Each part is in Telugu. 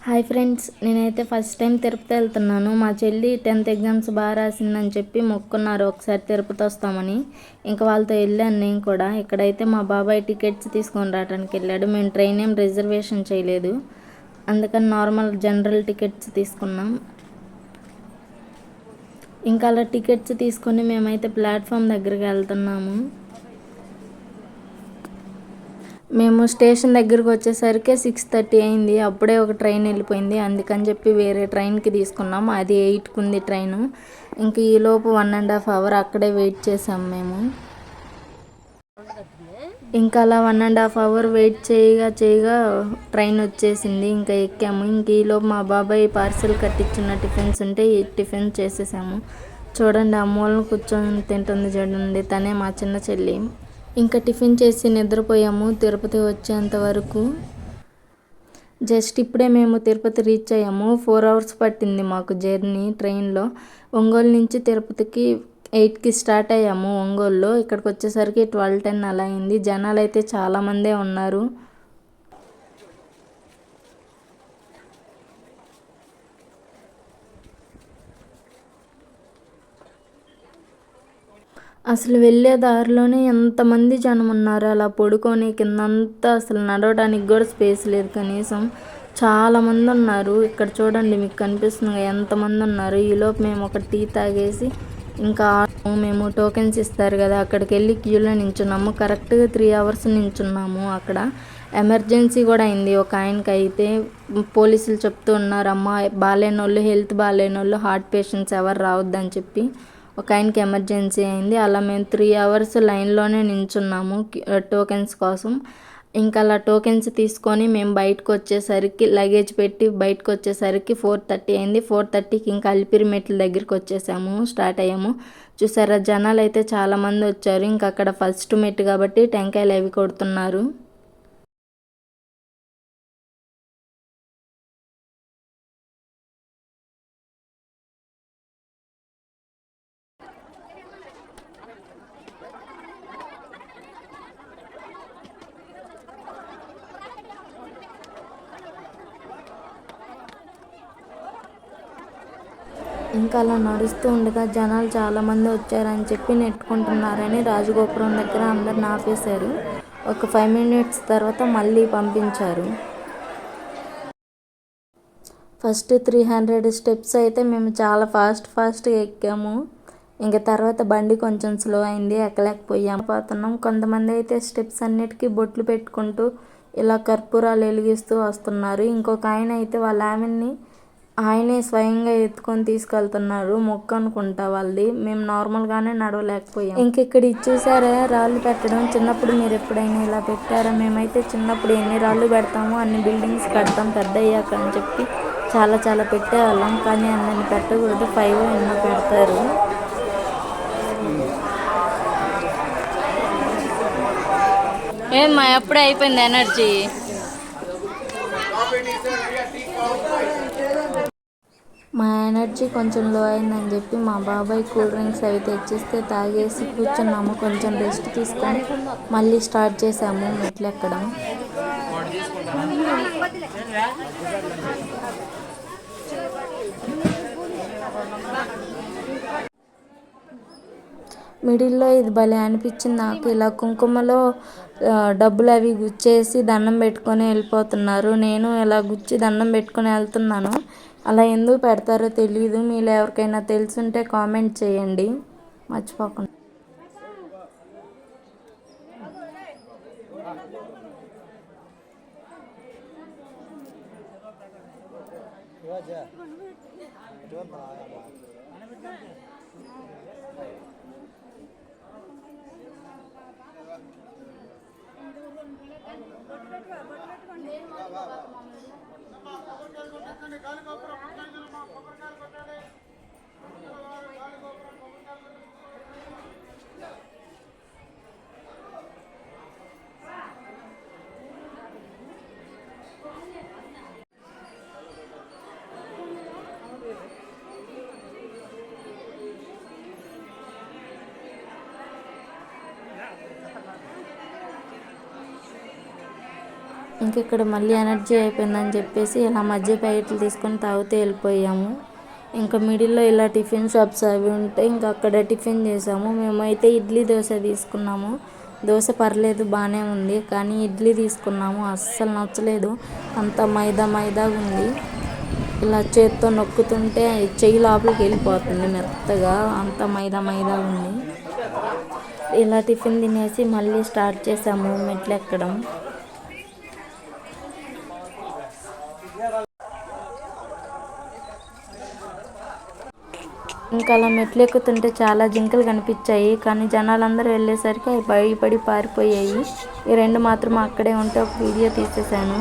హాయ్ ఫ్రెండ్స్, నేనైతే ఫస్ట్ టైం తిరుపతి వెళ్తున్నాను. మా చెల్లి 10th ఎగ్జామ్స్ బాగా రాసిందని చెప్పి మొక్కున్నారు ఒకసారి తిరుపతి వస్తామని. ఇంకా వాళ్ళతో వెళ్ళాను నేను కూడా. ఇక్కడైతే మా బాబాయ్ టికెట్స్ తీసుకొని రావడానికి వెళ్ళాడు. మేము ట్రైన్ ఏం రిజర్వేషన్ చేయలేదు, అందుకని నార్మల్ జనరల్ టికెట్స్ తీసుకున్నాం. ఇంకా అలా టికెట్స్ తీసుకొని మేమైతే ప్లాట్ఫామ్ దగ్గరికి వెళ్తున్నాము. మేము స్టేషన్ దగ్గరకు వచ్చేసరికి 6:30 అయింది. అప్పుడే ఒక ట్రైన్ వెళ్ళిపోయింది, అందుకని చెప్పి వేరే ట్రైన్కి తీసుకున్నాం. అది 8కి ఉంది ట్రైను. ఇంక ఈలోపు 1.5 hour అక్కడే వెయిట్ చేసాం మేము. ఇంకా అలా 1.5 hour వెయిట్ చేయగా ట్రైన్ వచ్చేసింది. ఇంకా ఎక్కాము. ఇంక ఈలోపు మా బాబాయ్ పార్సిల్ కట్టించిన టిఫిన్స్ ఉంటే ఈ టిఫిన్ చేసేసాము. చూడండి, ఆ మూలను కూర్చొని తింటుంది చూడండి, తనే మా చిన్న చెల్లి. ఇంకా టిఫిన్ చేసి నిద్రపోయాము తిరుపతి వచ్చేంత వరకు. జస్ట్ ఇప్పుడే మేము తిరుపతి రీచ్ అయ్యాము. 4 hours పట్టింది మాకు జర్నీ ట్రైన్లో. ఒంగోలు నుంచి తిరుపతికి 8కి స్టార్ట్ అయ్యాము ఒంగోలులో. ఇక్కడికి వచ్చేసరికి 12:10 అలా అయింది. జనాలు అయితే చాలామందే ఉన్నారు. అసలు వెళ్ళే దారిలోనే ఎంతమంది జనం ఉన్నారు. అలా పడుకొని కిందంతా అసలు నడవడానికి కూడా స్పేస్ లేదు కనీసం. చాలామంది ఉన్నారు. ఇక్కడ చూడండి, మీకు కనిపిస్తుంది ఎంతమంది ఉన్నారు. ఈలోపు మేము ఒక టీ తాగేసి ఇంకా మేము టోకెన్స్ ఇస్తారు కదా, అక్కడికి వెళ్ళి క్యూలో నించున్నాము. కరెక్ట్గా 3 hours నించున్నాము అక్కడ. ఎమర్జెన్సీ కూడా అయింది ఒక ఆయనకి. అయితే పోలీసులు చెప్తూ ఉన్నారు, అమ్మ బాగాలేనోళ్ళు, హెల్త్ బాగాలేనోళ్ళు, హార్ట్ పేషెంట్స్ ఎవరు రావద్దని చెప్పి. ఒక ఆయనకి ఎమర్జెన్సీ అయింది. అలా మేము 3 hours లైన్లోనే నించున్నాము టోకెన్స్ కోసం. ఇంకా అలా టోకెన్స్ తీసుకొని మేము బయటకు వచ్చేసరికి, లగేజ్ పెట్టి బయటకు వచ్చేసరికి 4:30 అయింది. 4:30కి ఇంకా అలిపిరి మెట్ల దగ్గరికి వచ్చేసాము, స్టార్ట్ అయ్యాము. చూసారా, జనాలు అయితే చాలామంది వచ్చారు. ఇంకా అక్కడ ఫస్ట్ మెట్టు కాబట్టి టెంకాయలు అవి కొడుతున్నారు. ఇంకా అలా నడుస్తూ ఉండగా జనాలు చాలామంది వచ్చారని చెప్పి నెట్టుకుంటున్నారని రాజగోపురం దగ్గర అందరిని ఆపేశారు. ఒక 5 minutes తర్వాత మళ్ళీ పంపించారు. ఫస్ట్ 300 steps అయితే మేము చాలా ఫాస్ట్గా ఎక్కాము. ఇంకా తర్వాత బండి కొంచెం స్లో అయింది, ఎక్కలేకపోయాము. పోతున్నాం. కొంతమంది అయితే స్టెప్స్ అన్నిటికీ బొట్లు పెట్టుకుంటూ ఇలా కర్పూరాలు వెలిగిస్తూ వస్తున్నారు. ఇంకొక ఆయన అయితే వాళ్ళ ఆమెని ఆయనే స్వయంగా ఎత్తుకొని తీసుకెళ్తున్నారు. మొక్కు అనుకుంటా వాళ్ళది. మేము నార్మల్గానే నడవలేకపోయాం. ఇంక ఇక్కడ చూసారా, రాళ్ళు పెట్టడం. చిన్నప్పుడు మీరు ఎప్పుడైనా ఇలా పెట్టారా? మేమైతే చిన్నప్పుడు ఎన్ని రాళ్ళు పెడతామో అన్ని బిల్డింగ్స్ కడతాం పెద్ద అయ్యాక అని చెప్పి చాలా పెట్టేవాళ్ళం. కానీ అన్నీ పెట్టకూడదు, 5 ఎన్నో పెడతారు. ఏమ్మా, ఎప్పుడే అయిపోయింది ఎనర్జీ? మా ఎనర్జీ కొంచెం లో అయిందని చెప్పి మా బాబాయ్ కూల్ డ్రింక్స్ అవి తెచ్చిస్తే తాగేసి కూర్చున్నాము. కొంచెం రెస్ట్ తీసుకొని మళ్ళీ స్టార్ట్ చేసాము మెట్లు ఎక్కడం. మిడిల్లో ఇది భలే అనిపించింది నాకు. ఇలా కుంకుమలో డబ్బులు అవి గుచ్చేసి దండం పెట్టుకొని వెళ్ళిపోతున్నారు. నేను ఇలా గుచ్చి దండం పెట్టుకొని వెళ్తున్నాను. అలా ఎందుకు పెడతారో తెలియదు. మీలో ఎవరికైనా తెలుసుంటే కామెంట్ చేయండి మర్చిపోకుండా. ఇంక ఇక్కడ మళ్ళీ ఎనర్జీ అయిపోయిందని చెప్పేసి ఇలా మధ్య ప్యాకెట్లు తీసుకొని తాగుతూ వెళ్ళిపోయాము. ఇంకా మిడిల్లో ఇలా టిఫిన్ షాప్స్ అవి ఉంటే ఇంకా అక్కడ టిఫిన్ చేసాము. మేమైతే ఇడ్లీ దోశ తీసుకున్నాము. దోశ పర్లేదు బాగానే ఉంది, కానీ ఇడ్లీ తీసుకున్నాము, అస్సలు నచ్చలేదు. అంత మైదా మైదాగా ఉంది. ఇలా చేత్తో నొక్కుతుంటే చెయ్యి లోపలికి వెళ్ళిపోతుంది మెత్తగా, అంత మైదా మైదా ఉంది. ఇలా టిఫిన్ తినేసి మళ్ళీ స్టార్ట్ చేసాము మెట్లు ఎక్కడం. ఇంకా అలా మెట్లు ఎక్కుతుంటే చాలా జింకలు కనిపించాయి, కానీ జనాలందరూ వెళ్ళేసరికి అవి భయపడి పారిపోయాయి. ఈ రెండు మాత్రం అక్కడే ఉంటే ఒక వీడియో తీసేసాను.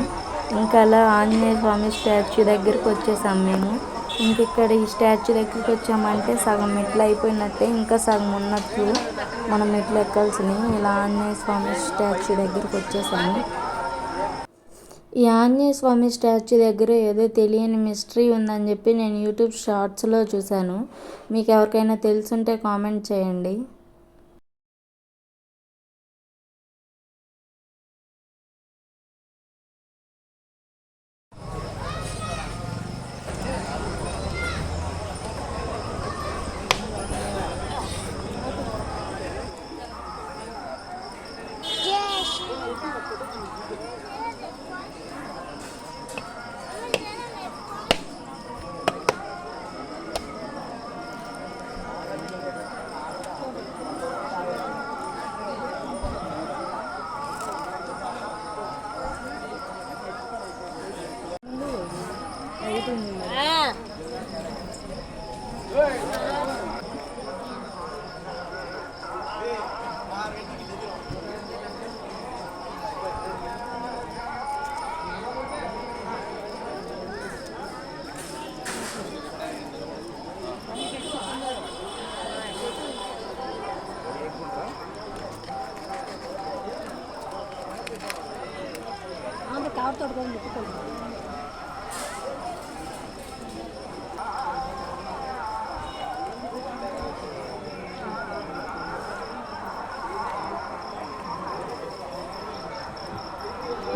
ఇంకా అలా ఆంజనేయ స్వామి స్టాచ్యూ దగ్గరికి వచ్చేసాము మేము. ఇంక ఇక్కడ ఈ స్టాచ్యూ దగ్గరికి వచ్చామంటే సగం మెట్లు అయిపోయినట్టే, ఇంకా సగం ఉన్నట్లు మనం మెట్లు ఎక్కాల్సినవి. ఇలా ఆంజనేయ స్వామి స్టాచ్యూ దగ్గరికి వచ్చేసాము. ఈ ఆంజనేయ స్వామి స్టాచ్యూ దగ్గర ఏదో తెలియని మిస్టరీ ఉందని చెప్పి నేను యూట్యూబ్ షార్ట్స్లో చూశాను. మీకు ఎవరికైనా తెలుసుంటే కామెంట్ చేయండి.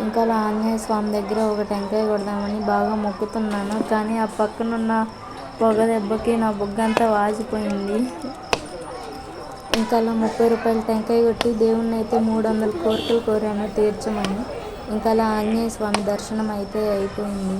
ఇంకా అలా ఆంజనేయ స్వామి దగ్గర ఒక టెంకాయ కొడదామని బాగా మొక్కుతున్నాను, కానీ ఆ పక్కనున్న పొగ దెబ్బకి నా బొగ్గంతా వాసిపోయింది. ఇంకా అలా 30 రూపాయల టెంకాయ కొట్టి దేవుణ్ణి అయితే 300 కోరికలు కోరాను తీర్చమని. ఇంకా అలా ఆంజనేయ స్వామి దర్శనం అయితే అయిపోయింది.